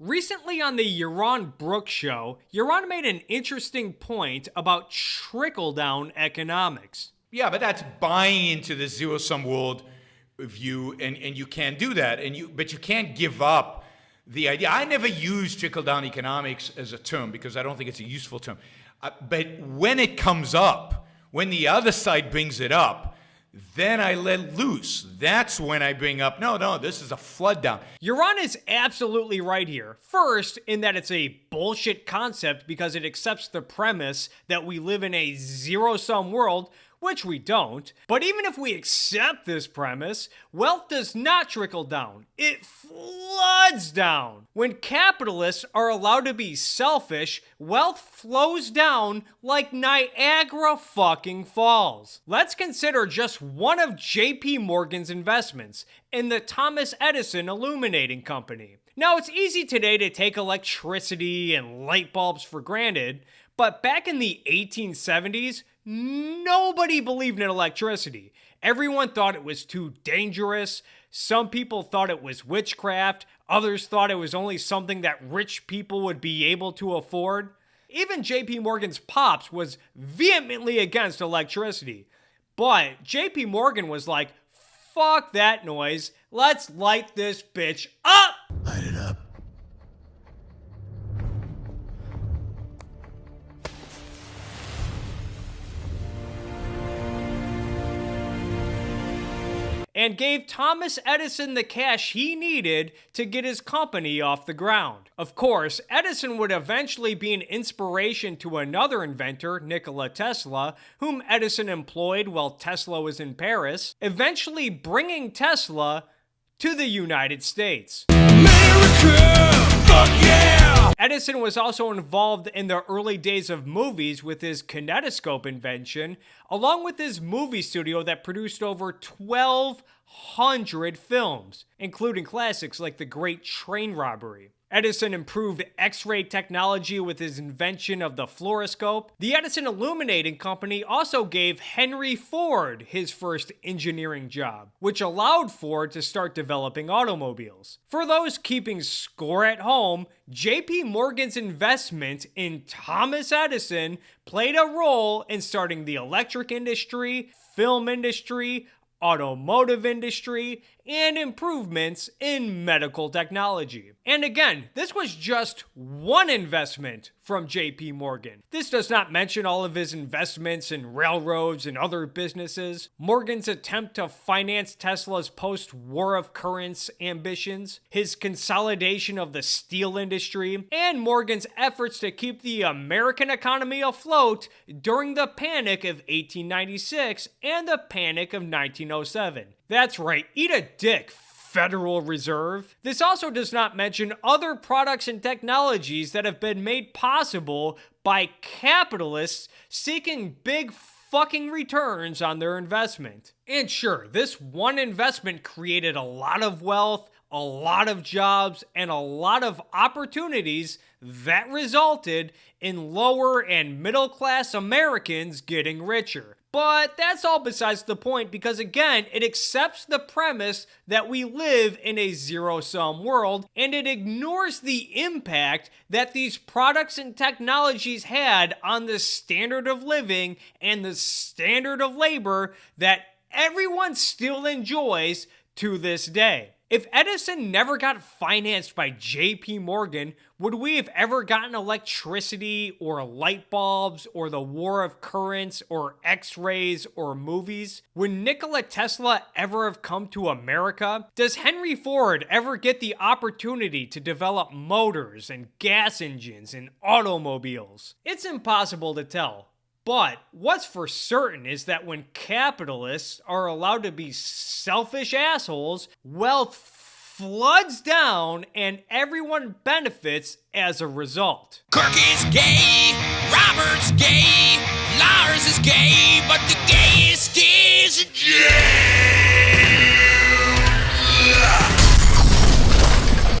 Recently on the Yaron Brooks show, Yaron made an interesting point about trickle-down economics. Yeah, but that's buying into the zero-sum world view, and you can't do that. But you can't give up the idea. I never use trickle-down economics as a term because I don't think it's a useful term. But when it comes up, when the other side brings it up, then I let loose. That's when I bring up, no, this is a flood down. Yaron is absolutely right here. First, in that it's a bullshit concept because it accepts the premise that we live in a zero-sum world, which we don't. But even if we accept this premise, wealth does not trickle down. It floods down. When capitalists are allowed to be selfish, wealth flows down like Niagara fucking Falls. Let's consider just one of JP Morgan's investments in the Thomas Edison Illuminating Company. Now, it's easy today to take electricity and light bulbs for granted, but back in the 1870s, nobody believed in electricity. Everyone thought it was too dangerous. Some people thought it was witchcraft. Others thought it was only something that rich people would be able to afford. Even JP Morgan's pops was vehemently against electricity. But JP Morgan was like, fuck that noise. Let's light this bitch up. Light it up. And gave Thomas Edison the cash he needed to get his company off the ground. Of course, Edison would eventually be an inspiration to another inventor, Nikola Tesla, whom Edison employed while Tesla was in Paris, eventually bringing Tesla to the United States. America! Fuck yeah! Edison was also involved in the early days of movies with his kinetoscope invention, along with his movie studio that produced over 1,200 films, including classics like The Great Train Robbery. Edison improved X-ray technology with his invention of the fluoroscope. The Edison Illuminating Company also gave Henry Ford his first engineering job, which allowed Ford to start developing automobiles. For those keeping score at home, JP Morgan's investment in Thomas Edison played a role in starting the electric industry, film industry, automotive industry, and improvements in medical technology. And again, this was just one investment from JP Morgan. This does not mention all of his investments in railroads and other businesses, Morgan's attempt to finance Tesla's post-war of currents ambitions, his consolidation of the steel industry, and Morgan's efforts to keep the American economy afloat during the Panic of 1896 and the Panic of 1907. That's right, eat a dick, Federal Reserve. This also does not mention other products and technologies that have been made possible by capitalists seeking big fucking returns on their investment. And sure, this one investment created a lot of wealth, a lot of jobs, and a lot of opportunities that resulted in lower and middle class Americans getting richer. But that's all besides the point because, again, it accepts the premise that we live in a zero-sum world, and it ignores the impact that these products and technologies had on the standard of living and the standard of labor that everyone still enjoys to this day. If Edison never got financed by JP Morgan, would we have ever gotten electricity or light bulbs or the war of currents or x-rays or movies? Would Nikola Tesla ever have come to America? Does Henry Ford ever get the opportunity to develop motors and gas engines and automobiles? It's impossible to tell. But what's for certain is that when capitalists are allowed to be selfish assholes, wealth floods down and everyone benefits as a result. Kirk is gay, Robert's gay, Lars is gay, but the gayest is gay.